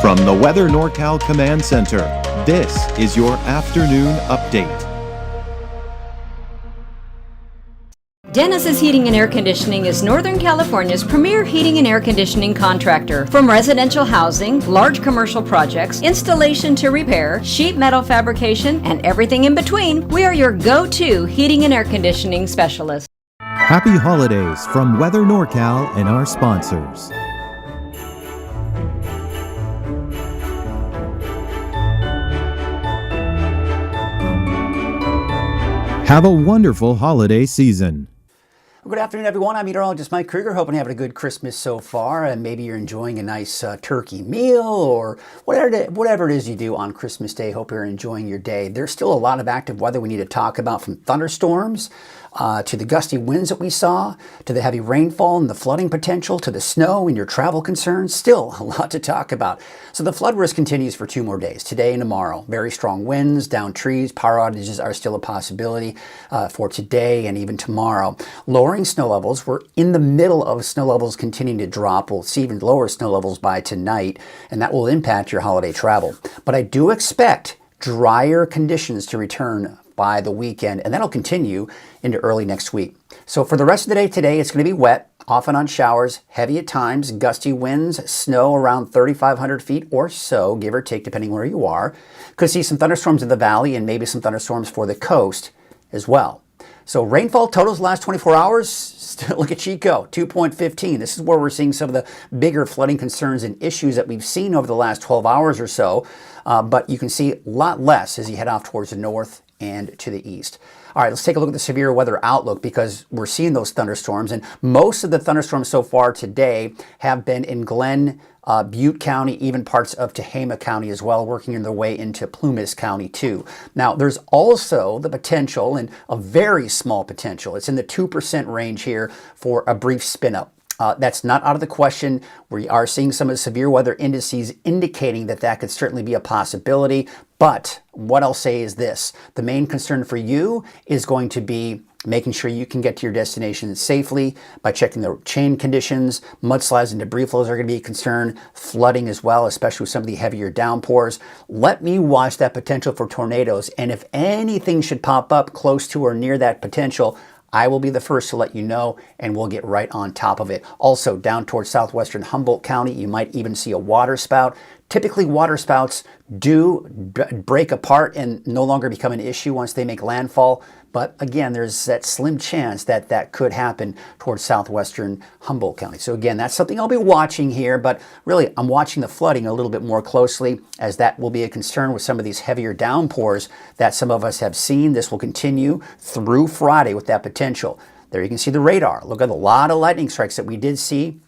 From the Weather NorCal Command Center, this is your afternoon update. Dennis's Heating and Air Conditioning is Northern California's premier heating and air conditioning contractor. From residential housing, large commercial projects, installation to repair, sheet metal fabrication, and everything in between, we are your go-to heating and air conditioning specialist. Happy holidays from Weather NorCal and our sponsors. Have a wonderful holiday season. Good afternoon, everyone. I'm Meteorologist Mike Krueger, hoping you're having a good Christmas so far, and maybe you're enjoying a nice turkey meal or whatever it is you do on Christmas Day. Hope you're enjoying your day. There's still a lot of active weather we need to talk about, from thunderstorms to the gusty winds that we saw, to the heavy rainfall and the flooding potential, to the snow and your travel concerns. Still a lot to talk about. So the flood risk continues for 2 more days, today and tomorrow. Very strong winds, downed trees, power outages are still a possibility for today and even tomorrow. Lowering snow levels. We're in the middle of snow levels continuing to drop. We'll see even lower snow levels by tonight, and that will impact your holiday travel. But I do expect drier conditions to return by the weekend, and that'll continue into early next week. So for the rest of the day today, it's going to be wet, off and on showers, heavy at times, gusty winds, snow around 3,500 feet or so, give or take, depending where you are. Could see some thunderstorms in the valley and maybe some thunderstorms for the coast as well. So rainfall totals last 24 hours, still look at Chico, 2.15. This is where we're seeing some of the bigger flooding concerns and issues that we've seen over the last 12 hours or so. But you can see a lot less as you head off towards the north and to the east. All right, let's take a look at the severe weather outlook, because we're seeing those thunderstorms, and most of the thunderstorms so far today have been in Glenn, Butte County, even parts of Tehama County as well, working their way into Plumas County too. Now, there's also the potential, and a very small potential, it's in the 2% range here, for a brief spin-up. That's not out of the question. We are seeing some of the severe weather indices indicating that that could certainly be a possibility. But what I'll say is this: the main concern for you is going to be making sure you can get to your destination safely by checking the chain conditions. Mudslides and debris flows are going to be a concern. Flooding as well, especially with some of the heavier downpours. Let me watch that potential for tornadoes. And if anything should pop up close to or near that potential, I will be the first to let you know, and we'll get right on top of it. Also, down towards southwestern Humboldt County, you might even see a water spout. Typically, water spouts do break apart and no longer become an issue once they make landfall. But again, there's that slim chance that that could happen towards southwestern Humboldt County. So again, that's something I'll be watching here, but really I'm watching the flooding a little bit more closely, as that will be a concern with some of these heavier downpours that some of us have seen. This will continue through Friday with that potential. There you can see the radar. Look at a lot of lightning strikes that we did see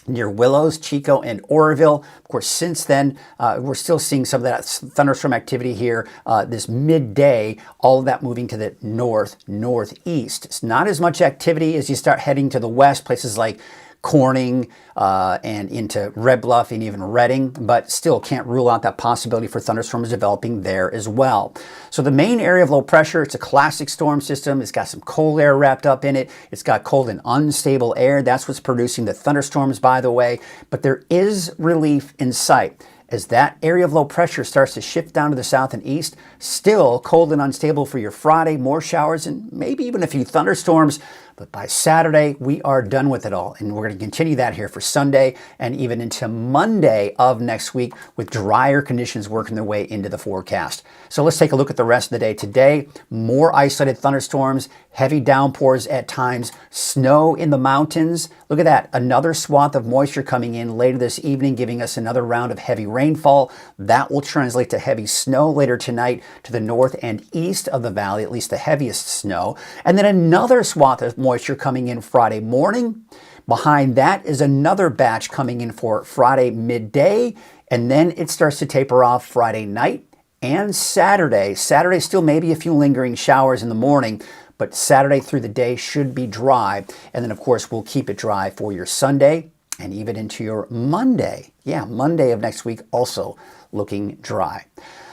near Willows, Chico, and Oroville. Of course, since then, we're still seeing some of that thunderstorm activity here this midday, all of that moving to the northeast. It's not as much activity as you start heading to the west, places like Corning and into Red Bluff and even Redding, but still can't rule out that possibility for thunderstorms developing there as well. So the main area of low pressure, it's a classic storm system. It's got some cold air wrapped up in it. It's got cold and unstable air. That's what's producing the thunderstorms, by the way. But there is relief in sight. As that area of low pressure starts to shift down to the south and east, still cold and unstable for your Friday, more showers and maybe even a few thunderstorms. But by Saturday, we are done with it all. And we're going to continue that here for Sunday and even into Monday of next week, with drier conditions working their way into the forecast. So let's take a look at the rest of the day today. More isolated thunderstorms, heavy downpours at times, snow in the mountains. Look at that. Another swath of moisture coming in later this evening, giving us another round of heavy rainfall. That will translate to heavy snow later tonight to the north and east of the valley, at least the heaviest snow. And then another swath of moisture coming in Friday morning. Behind that is another batch coming in for Friday midday, and then it starts to taper off Friday night and Saturday. Saturday still maybe a few lingering showers in the morning, but Saturday through the day should be dry. And then of course we'll keep it dry for your Sunday and even into your Monday. Yeah, Monday of next week also looking dry.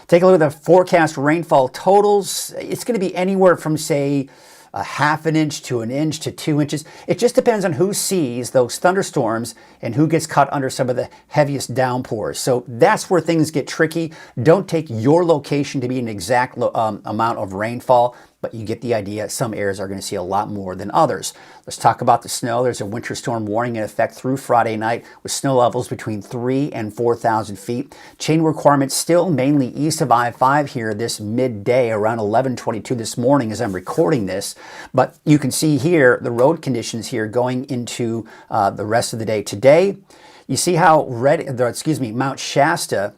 Take a look at the forecast rainfall totals. It's going to be anywhere from, say, a half an inch to an inch to 2 inches. It just depends on who sees those thunderstorms and who gets caught under some of the heaviest downpours. So that's where things get tricky. Don't take your location to be an exact amount of rainfall, but you get the idea. Some areas are going to see a lot more than others. Let's talk about the snow. There's a winter storm warning in effect through Friday night with snow levels between 3,000 and 4,000 feet. Chain requirements still mainly east of I-5 here this midday around 11:22 this morning as I'm recording this. But you can see here the road conditions here going into the rest of the day today. You see how Mount Shasta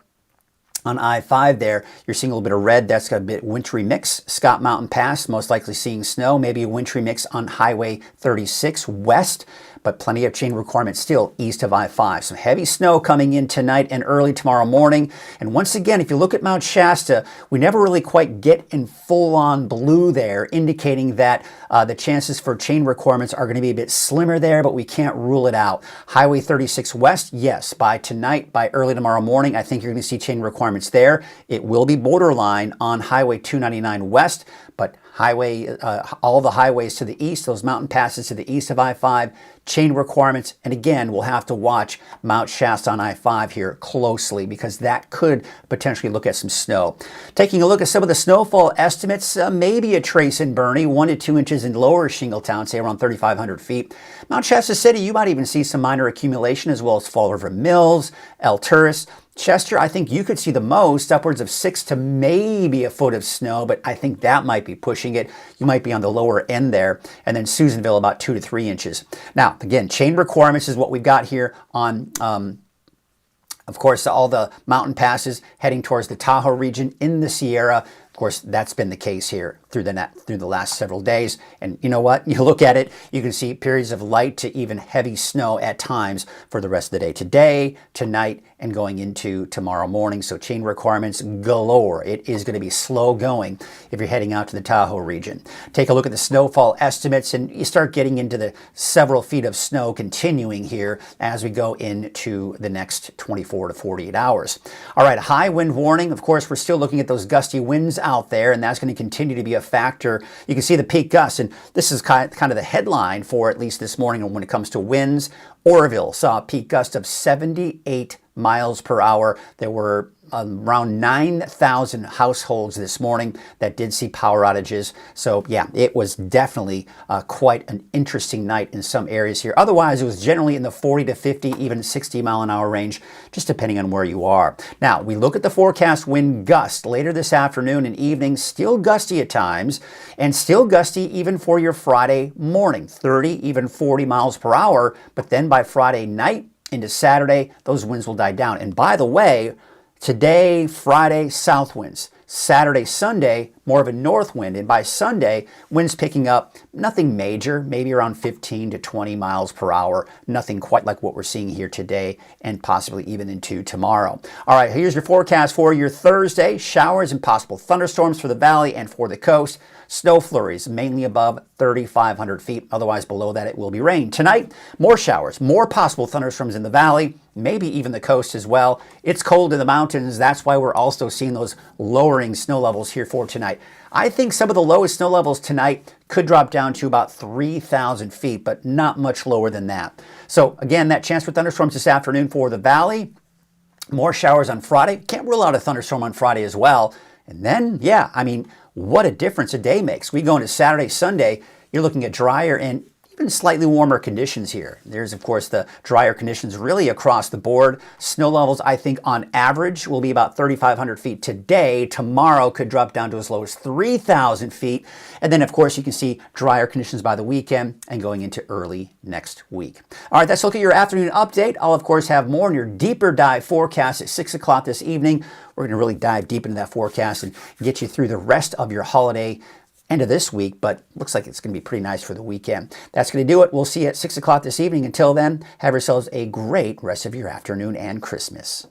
on I-5 there, you're seeing a little bit of red. That's got a bit wintry mix. Scott Mountain Pass, most likely seeing snow, maybe a wintry mix on Highway 36 west, but plenty of chain requirements still east of I-5. Some heavy snow coming in tonight and early tomorrow morning. And once again, if you look at Mount Shasta, we never really quite get in full-on blue there, indicating that the chances for chain requirements are going to be a bit slimmer there, but we can't rule it out. Highway 36 west, yes, by tonight, by early tomorrow morning, I think you're going to see chain requirements there. It will be borderline on Highway 299 west, but all the highways to the east, those mountain passes to the east of I-5, chain requirements. And again, we'll have to watch Mount Shasta on I-5 here closely because that could potentially look at some snow. Taking a look at some of the snowfall estimates, maybe a trace in Bernie, 1 to 2 inches in lower Shingletown, say around 3,500 feet. Mount Shasta City, you might even see some minor accumulation as well as Fall River Mills, El Turris. Chester, I think you could see the most, upwards of 6 to maybe a foot of snow, but I think that might be pushing it. You might be on the lower end there. And then Susanville, about 2 to 3 inches. Now, again, chain requirements is what we've got here on, of course, all the mountain passes heading towards the Tahoe region in the Sierra. Of course, that's been the case here through the last several days. And you know what? You look at it, you can see periods of light to even heavy snow at times for the rest of the day today, tonight, and going into tomorrow morning. So chain requirements galore. It is going to be slow going if you're heading out to the Tahoe region. Take a look at the snowfall estimates, and you start getting into the several feet of snow continuing here as we go into the next 24 to 48 hours. All right, high wind warning. Of course, we're still looking at those gusty winds out there, and that's going to continue to be a factor. You can see the peak gusts, and this is kind of the headline for at least this morning when it comes to winds. Oroville saw a peak gust of 78 miles per hour. There were around 9,000 households this morning that did see power outages. So yeah, it was definitely quite an interesting night in some areas here. Otherwise, it was generally in the 40 to 50, even 60 mile an hour range, just depending on where you are. Now, we look at the forecast wind gust later this afternoon and evening, still gusty at times, and still gusty even for your Friday morning, 30, even 40 miles per hour. But then by Friday night into Saturday, those winds will die down. And by the way, today, Friday, south winds. Saturday, Sunday, more of a north wind. And by Sunday, winds picking up, nothing major, maybe around 15 to 20 miles per hour. Nothing quite like what we're seeing here today and possibly even into tomorrow. All right, here's your forecast for your Thursday. Showers and possible thunderstorms for the valley and for the coast. Snow flurries, mainly above 3,500 feet. Otherwise, below that, it will be rain. Tonight, more showers, more possible thunderstorms in the valley, maybe even the coast as well. It's cold in the mountains. That's why we're also seeing those lowering snow levels here for tonight. I think some of the lowest snow levels tonight could drop down to about 3,000 feet, but not much lower than that. So again, that chance for thunderstorms this afternoon for the valley. More showers on Friday. Can't rule out a thunderstorm on Friday as well. And then, yeah, I mean, what a difference a day makes. We go into Saturday, Sunday, you're looking at drier and even slightly warmer conditions here. There's, of course, the drier conditions really across the board. Snow levels, I think, on average will be about 3,500 feet today. Tomorrow could drop down to as low as 3,000 feet. And then, of course, you can see drier conditions by the weekend and going into early next week. All right, let's look at your afternoon update. I'll, of course, have more in your deeper dive forecast at 6 o'clock this evening. We're going to really dive deep into that forecast and get you through the rest of your holiday end of this week, but looks like it's going to be pretty nice for the weekend. That's going to do it. We'll see you at 6 o'clock this evening. Until then, have yourselves a great rest of your afternoon and Christmas.